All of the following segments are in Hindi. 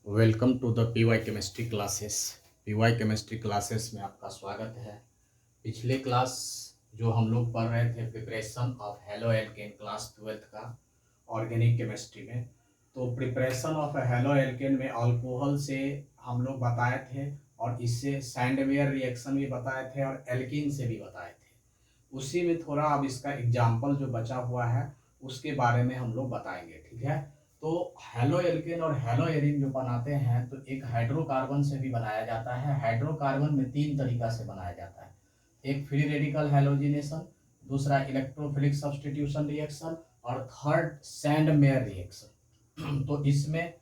Welcome to the PY chemistry classes. PY chemistry classes में आपका स्वागत है। पिछले क्लास जो हम लोग पढ़ रहे थे preparation of halo alkane class 12th का ऑर्गेनिक केमिस्ट्री में, तो प्रिपरेशन ऑफ हेलो एल्केन में अल्कोहल से हम लोग बताए थे और इससे सैंडवेयर रिएक्शन भी बताए थे और एल्कीन से भी बताए थे। उसी में थोड़ा अब इसका एग्जाम्पल जो बचा हुआ है उसके बारे में हम लोग बताएंगे, ठीक है। तो हेलो एल्केन और हेलो एरिन जो बनाते हैं तो एक हाइड्रोकार्बन से भी बनाया जाता है। हाइड्रोकार्बन में तीन तरीका से बनाया जाता है, एक फ्री रेडिकल हैलोजिनेशन, दूसरा इलेक्ट्रोफिलिक सब्स्टिट्यूशन रिएक्शन और थर्ड सैंड मेयर रिएक्शन। तो इसमें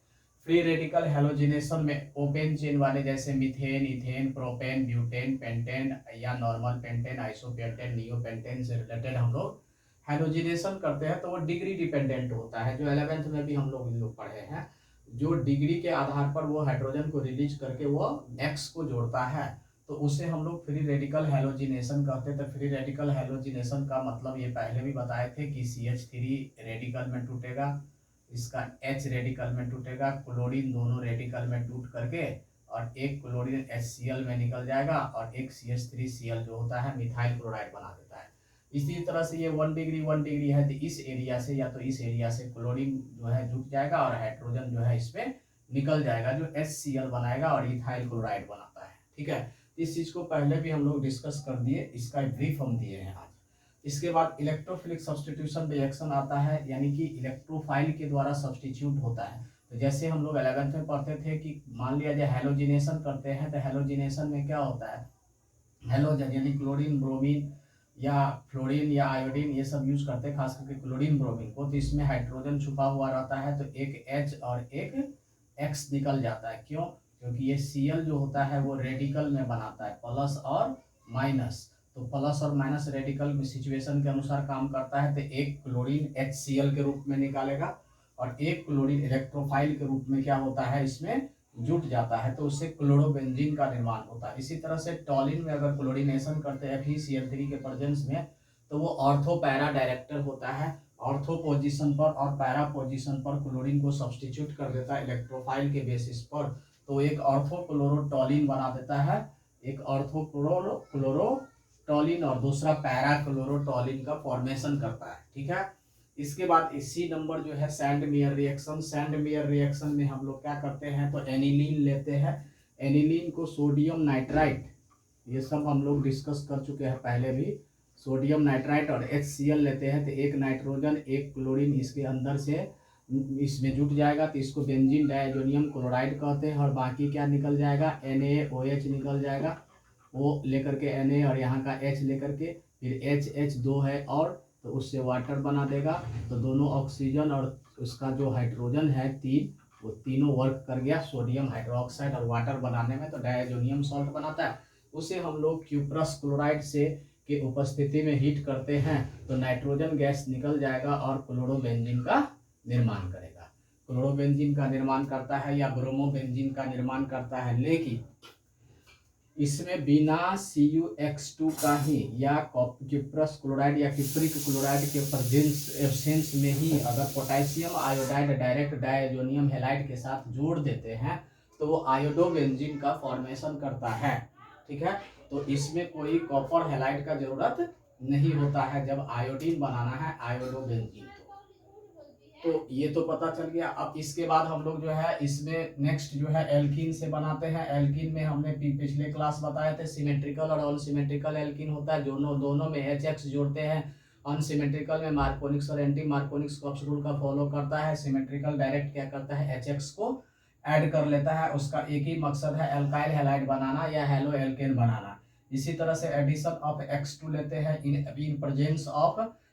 फ्री रेडिकल हैलोजिनेशन में ओपन चेन वाले जैसे methane, ethane, propane, butane, pentane या नॉर्मल पेंटेन, आइसोपेंटेन, नियोपेंटेन से रिलेटेड हम लोग हैलोजिनेशन करते हैं। तो वो डिग्री डिपेंडेंट होता है, जो 11th में भी हम लोग पढ़े हैं। जो डिग्री के आधार पर वो हाइड्रोजन को रिलीज करके वो एक्स को जोड़ता है, तो उसे हम लोग फ्री रेडिकल हैलोजिनेशन कहते हैं। तो फ्री रेडिकल हैलोजिनेशन का मतलब ये पहले भी बताए थे कि CH3 रेडिकल में टूटेगा, इसका H रेडिकल में टूटेगा, क्लोरीन दोनों रेडिकल में टूट करके और एक क्लोरीन HCl में निकल जाएगा और एक CH3Cl जो होता है मिथाइल क्लोराइड बना देता है। इसी तरह से ये 1 डिग्री है तो इस एरिया से या तो इस एरिया से क्लोरीन जो है जुट जाएगा और हाइड्रोजन जो है इसमें निकल जाएगा, जो HCl बनाएगा और इथाइल क्लोराइड बनाता है, ठीक है। इस चीज को पहले भी हम लोग डिस्कस कर दिए, इसका ब्रीफ हम दिए हैं आज। इसके बाद इलेक्ट्रोफिलिक सब्स्टिट्यूशन रिएक्शन आता है, यानी कि इलेक्ट्रोफाइल के द्वारा सब्स्टिट्यूट होता है। तो जैसे हम लोग 11th में पढ़ते थे कि मान लिया जाए हैलोजिनेशन करते हैं, तो हैलोजिनेशन में क्या होता है, हैलोजन यानी क्लोरीन, ब्रोमीन या फ्लोरीन या आयोडीन ये सब यूज करते हैं, खास करके क्लोरीन ब्रोमीन को। तो इसमें हाइड्रोजन छुपा हुआ रहता है, तो एक H और एक X निकल जाता है। क्यों? क्योंकि ये Cl जो होता है वो रेडिकल में बनाता है, प्लस और माइनस। तो प्लस और माइनस रेडिकल सिचुएशन के अनुसार काम करता है। तो एक क्लोरीन HCl के रूप में निकालेगा और एक क्लोरीन इलेक्ट्रोफाइल के रूप में क्या होता है इसमें जुट जाता है, तो उससे क्लोरोबेंजीन का निर्माण होता है। इसी तरह से टॉलिन में अगर क्लोरीनेशन करते हैं FeCl3 के प्रेजेंस में, तो वो ऑर्थो पैरा डायरेक्टर होता है। ऑर्थो पोजीशन पर और पैरा पोजीशन पर क्लोरीन को सब्स्टिट्यूट कर देता है इलेक्ट्रोफाइल के बेसिस पर, तो एक ऑर्थो क्लोरोटॉलिन बना देता है, एक ऑर्थो क्लोरोटॉलिन और दूसरा पैरा क्लोरोटॉलिन का फॉर्मेशन करता है, ठीक है। इसके बाद इसी नंबर जो है sand mayor reaction. Sand mayor reaction में हम लोग क्या करते हैं, तो एनिलीन लेते हैं, एनिलीन को सोडियम नाइट्राइट, ये सब हम लोग डिस्कस कर चुके हैं पहले भी, सोडियम नाइट्राइट और HCl लेते हैं। तो एक नाइट्रोजन एक क्लोरीन इसके अंदर से इसमें जुट जाएगा, तो इसको बेंजीन डायजोनियम क्लोराइड कहते हैं। और बाकी क्या निकल जाएगा, NaOH निकल जाएगा, वो लेकर के Na और यहाँ का H लेकर के, फिर H2 है और तो उससे वाटर बना देगा। तो दोनों ऑक्सीजन और उसका जो हाइड्रोजन है तीन, वो तीनों वर्क कर गया सोडियम हाइड्रोक्साइड और वाटर बनाने में, तो डायजोनियम सॉल्ट बनाता है। उसे हम लोग क्यूप्रस क्लोराइड से के उपस्थिति में हीट करते हैं, तो नाइट्रोजन गैस निकल जाएगा और क्लोरोबेंजीन का निर्माण करेगा। क्लोरोबेंजीन का निर्माण करता है या ब्रोमोबेंजीन का निर्माण करता है, लेकिन इसमें बिना CuX2 का ही या क्यूप्रस क्लोराइड या क्यूप्रिक क्लोराइड के एब्सेंस में ही अगर potassium iodide direct diazonium halide के साथ जोड़ देते हैं, तो वो आयोडोबेंजीन का फॉर्मेशन करता है, ठीक है। तो इसमें कोई कॉपर हैलाइड का जरूरत नहीं होता है जब आयोडीन बनाना है, आयोडोबेंजीन। तो ये तो पता चल गया। अब इसके बाद हम लोग जो है इसमें नेक्स्ट जो है एल्कीन से बनाते हैं। एल्कीन में हमने पिछले क्लास बताए थे सिमेट्रिकल और अनसिमेट्रिकल एल्कीन होता है, दोनों में HX जोड़ते हैं। अनसिमेट्रिकल में मार्कोनिक्स और एंटी मार्कोनिक्स कॉप्स रूल का फॉलो करता है। सिमेट्रिकल डायरेक्ट क्या करता है, HX को ऐड कर लेता है, उसका एक ही मकसद है एल्काइल हैलाइड बनाना या हेलो एल्केन बनाना। इसी तरह से एडिशन ऑफ X2 लेते हैं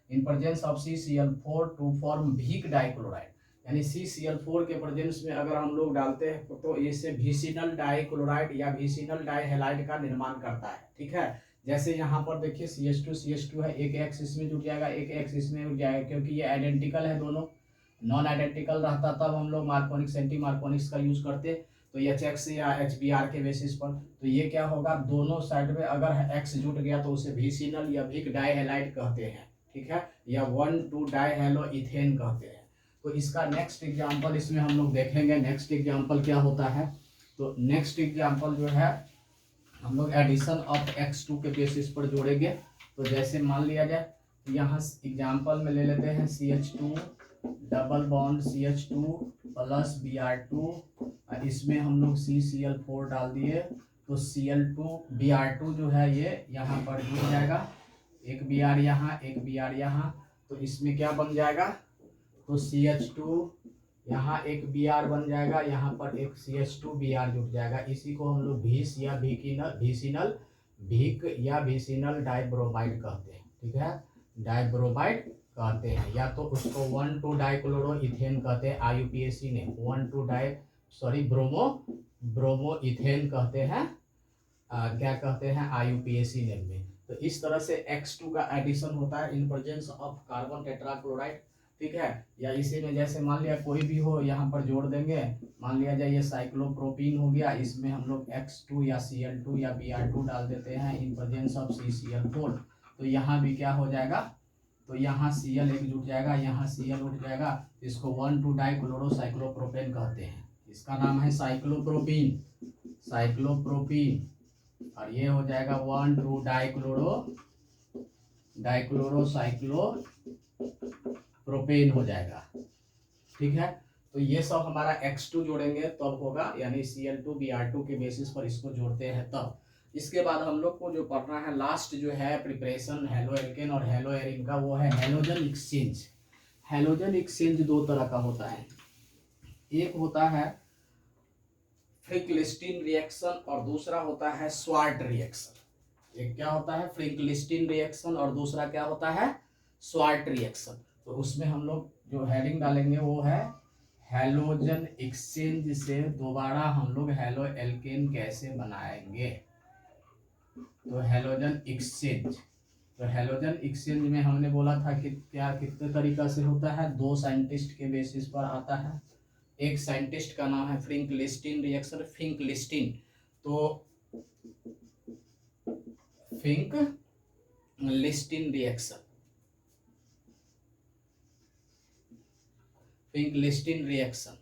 in presence of CCl4 to form weak dichloride, यानी CCl4 के प्रेजेंस में अगर हम लोग डालते हैं तो इससे विसिनल डाइक्लोराइड या विसिनल डाइहैलाइड का निर्माण करता है, ठीक है। जैसे यहाँ पर देखिए CH2 है, एक X इसमें जुट जाएगा, एक X इसमें जुट जाएगा, क्योंकि ये आइडेंटिकल है दोनों। नॉन आइडेंटिकल रहता तब हम लोग मार्कोनिक्स एंटी मार्कोनिक्स का यूज करते, तो HX या HBr के बेसिस पर। तो ये क्या होगा, दोनों साइड में अगर X जुट गया तो उसे विसिनल या वीक डाइहैलाइड कहते हैं, ठीक है, या 1,2 डाइहेलो इथेन कहते हैं। तो इसका नेक्स्ट एग्जाम्पल इसमें हम लोग देखेंगे। नेक्स्ट एग्जाम्पल क्या होता है, तो नेक्स्ट एग्जाम्पल जो है हम लोग एडिशन ऑफ x2 के बेसिस पर जोड़ेंगे। तो जैसे मान लिया जाए, यहाँ एग्जाम्पल में ले लेते हैं CH2 double bond CH2 plus Br2, इसमें हम लोग CCl4 डाल दिए, तो Cl2 Br2 जो है ये यहाँ पर जुड़ जाएगा, एक Br यहाँ एक Br यहाँ, तो इसमें क्या बन जाएगा, तो CH2 यहाँ एक Br बन जाएगा, यहाँ पर एक CH2 Br जुड़ जाएगा। इसी को हम लोग भीस या भीक या भिसिनल डाइब्रोमाइड कहते हैं, ठीक है, डाइब्रोमाइड कहते हैं, या तो उसको 1,2 डाइक्लोरो इथेन कहते हैं IUPAC ने, 1,2 ब्रोमो इथेन कहते हैं, क्या कहते हैं IUPAC नेम में। तो इस तरह से X2 का एडिशन होता है इन प्रेजेंस ऑफ कार्बन टेट्राक्लोराइड, ठीक है। या इसी में जैसे मान लिया कोई भी हो यहाँ पर जोड़ देंगे, मान लिया जाए ये साइक्लोप्रोपीन हो गया, इसमें हम लोग X2 या Cl2 या Br2 डाल देते हैं इन प्रेजेंस ऑफ CCl4, तो यहाँ भी क्या हो जाएगा, तो यहाँ Cl एक जुट जाएगा, यहाँ Cl उठ जाएगा, इसको 1,2 डाइक्लोरोसाइक्लोप्रोपेन कहते हैं, इसका नाम है साइक्लोप्रोपीन, और ये हो जाएगा 1,2 डाइक्लोरोसाइक्लोप्रोपेन हो जाएगा, ठीक है। तो ये सब हमारा X2 जोड़ेंगे तब होगा, यानी Cl2 Br2 के बेसिस पर इसको जोड़ते हैं तब। इसके बाद हम लोग को जो पढ़ना है लास्ट जो है प्रिपरेशन हेलो एल्केन और हेलो एरिन का, वो है हेलोजन एक्सचेंज। हेलोजन एक्सचेंज दो तरह का होता है, एक होता है फ्रिंकलिस्टीन रिएक्शन और दूसरा होता है स्वार्ट रिएक्शन। एक क्या होता है फ्रिंकलिस्टीन रिएक्शन और दूसरा क्या होता है स्वार्ट रिएक्शन। तो उसमें हम लोग जो हेडिंग डालेंगे वो है हेलोजन एक्सचेंज से दोबारा हम लोग हेलो एल्केन कैसे बनाएंगे। तो हेलोजन एक्सचेंज, तो हेलोजन एक्सचेंज में हमने बोला था कि क्या कितने तरीका से होता है, दो साइंटिस्ट के बेसिस पर आता है। एक साइंटिस्ट का नाम है फ्रिंकलिस्टीन रिएक्शन, फ्रिंकलिस्टीन, तो फ्रिंकलिस्टीन रिएक्शन, फ्रिंकलिस्टीन रिएक्शन,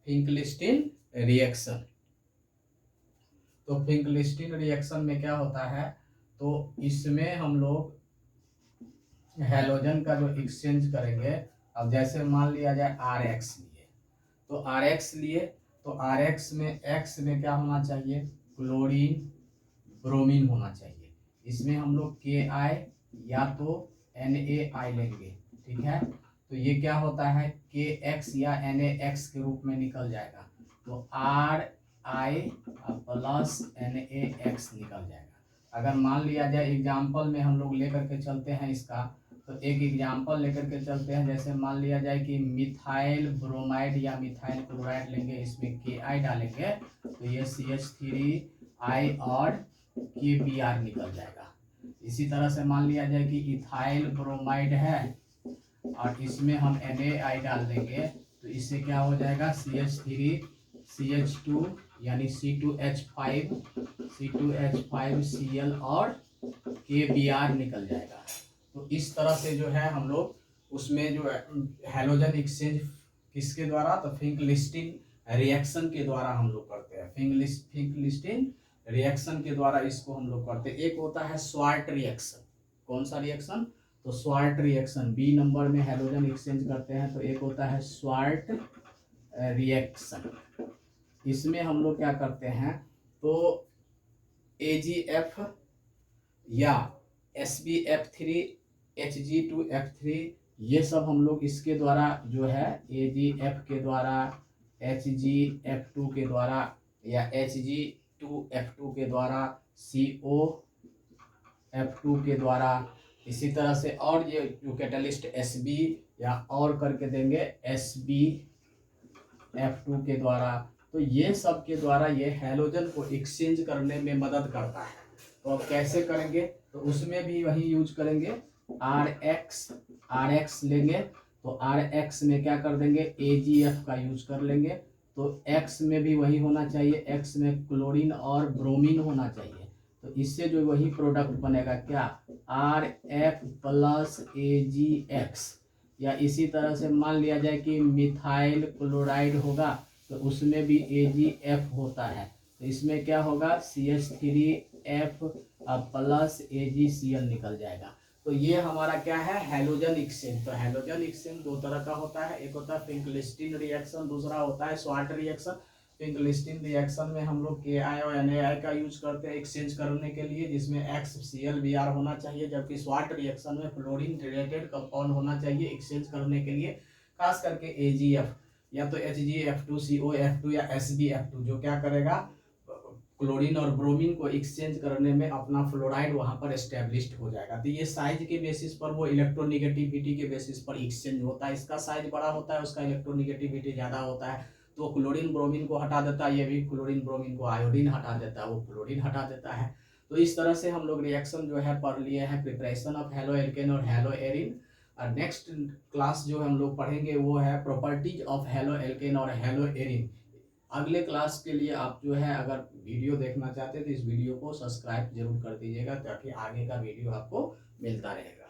फ्रिंकलिस्टीन रिएक्शन। तो फ्रिंकलिस्टीन रिएक्शन में क्या होता है, तो इसमें हम लोग हेलोजन का जो एक्सचेंज करेंगे, अब जैसे मान लिया जाए RX लिए, तो RX लिए, तो RX में X में क्या होना चाहिए, क्लोरीन ब्रोमीन होना चाहिए, इसमें हम लोग KI या तो NaI लेंगे, ठीक है। तो ये क्या होता है KX या NaX के रूप में निकल जाएगा, तो RI प्लस NaX निकल जाएगा। अगर मान लिया जाए एग्जाम्पल में हम लोग लेकर के चलते हैं इसका, तो एक एग्जाम्पल लेकर के चलते हैं, जैसे मान लिया जाए कि मिथाइल ब्रोमाइड या मिथाइल क्लोराइड लेंगे, इसमें KI डालेंगे, तो ये CH3I और KBr निकल जाएगा। इसी तरह से मान लिया जाए कि इथाइल ब्रोमाइड है और इसमें हम NaI डाल देंगे, तो इससे क्या हो जाएगा CH3 CH2 यानी C2H5Cl और KBr निकल जाएगा। तो इस तरह से जो है हम लोग उसमें जो हेलोजन एक्सचेंज किसके द्वारा, तो फ्रिंकलिस्टीन रिएक्शन के द्वारा हम लोग करते हैं, फ्रिंकलिस्टीन रिएक्शन के द्वारा इसको हम लोग करते हैं। एक होता है स्वार्ट रिएक्शन, कौन सा रिएक्शन, तो स्वार्ट रिएक्शन B नंबर में हेलोजन एक्सचेंज करते हैं, तो एक होता है स्वार्ट रिएक्शन। इसमें हम लोग क्या करते हैं, तो AgF या SbF3 Hg2F3 ये सब हम लोग इसके द्वारा जो है AgF के द्वारा, HgF2 के द्वारा या Hg2F2 के द्वारा, COF2 के द्वारा, इसी तरह से और ये जो कैटलिस्ट Sb या और करके देंगे SbF2 के द्वारा। तो ये सब के द्वारा ये हेलोजन को एक्सचेंज करने में मदद करता है। तो अब कैसे करेंगे, तो उसमें भी वही यूज करेंगे, RX लेंगे, तो RX में क्या कर देंगे AgF का यूज कर लेंगे, तो X में भी वही होना चाहिए, X में क्लोरीन और ब्रोमीन होना चाहिए, तो इससे जो वही प्रोडक्ट बनेगा क्या, RF प्लस AgX। या इसी तरह से मान लिया जाए कि मिथाइल क्लोराइड होगा तो उसमें भी AgF होता है, तो इसमें क्या होगा CH3F प्लस AgCl निकल जाएगा। तो ये हमारा क्या है, हैलोजन एक्सचेंज। तो हैलोजन एक्सचेंज दो तरह का होता है, एक होता है फिंकलिस्टीन रिएक्शन, दूसरा होता है स्वार्ट रिएक्शन। फिंकलिस्टीन रिएक्शन में हम लोग KI और NaI का यूज करते हैं एक्सचेंज करने के लिए, जिसमें XCl Br होना चाहिए, जबकि स्वार्ट रिएक्शन में फ्लोरीन रिलेटेड कंपाउंड होना चाहिए एक्सचेंज करने के लिए, खास करके AgF या तो HgF2COF2 या SbF2, जो क्या करेगा क्लोरीन और ब्रोमीन को एक्सचेंज करने में अपना फ्लोराइड वहां पर एस्टेब्लिश्ड हो जाएगा। तो ये साइज के बेसिस पर, वो इलेक्ट्रोनिगेटिविटी के बेसिस पर एक्सचेंज होता है। इसका साइज बड़ा होता है, उसका इलेक्ट्रोनिगेटिविटी ज्यादा होता है, तो क्लोरीन ब्रोमीन को हटा देता है, ये भी क्लोरीन ब्रोमीन को आयोडीन हटा देता है, वो फ्लोरीन हटा देता है। तो इस तरह से हम लोग रिएक्शन जो है पढ़ लिए हैं, प्रिपरेशन ऑफ हेलो एल्केन और हेलो एरिन। और नेक्स्ट क्लास जो हम लोग पढ़ेंगे वो है प्रॉपर्टीज ऑफ हेलो एल्केन और हेलो एरिन। अगले क्लास के लिए आप जो है अगर वीडियो देखना चाहते हैं तो इस वीडियो को सब्सक्राइब जरूर कर दीजिएगा, ताकि आगे का वीडियो आपको मिलता रहेगा।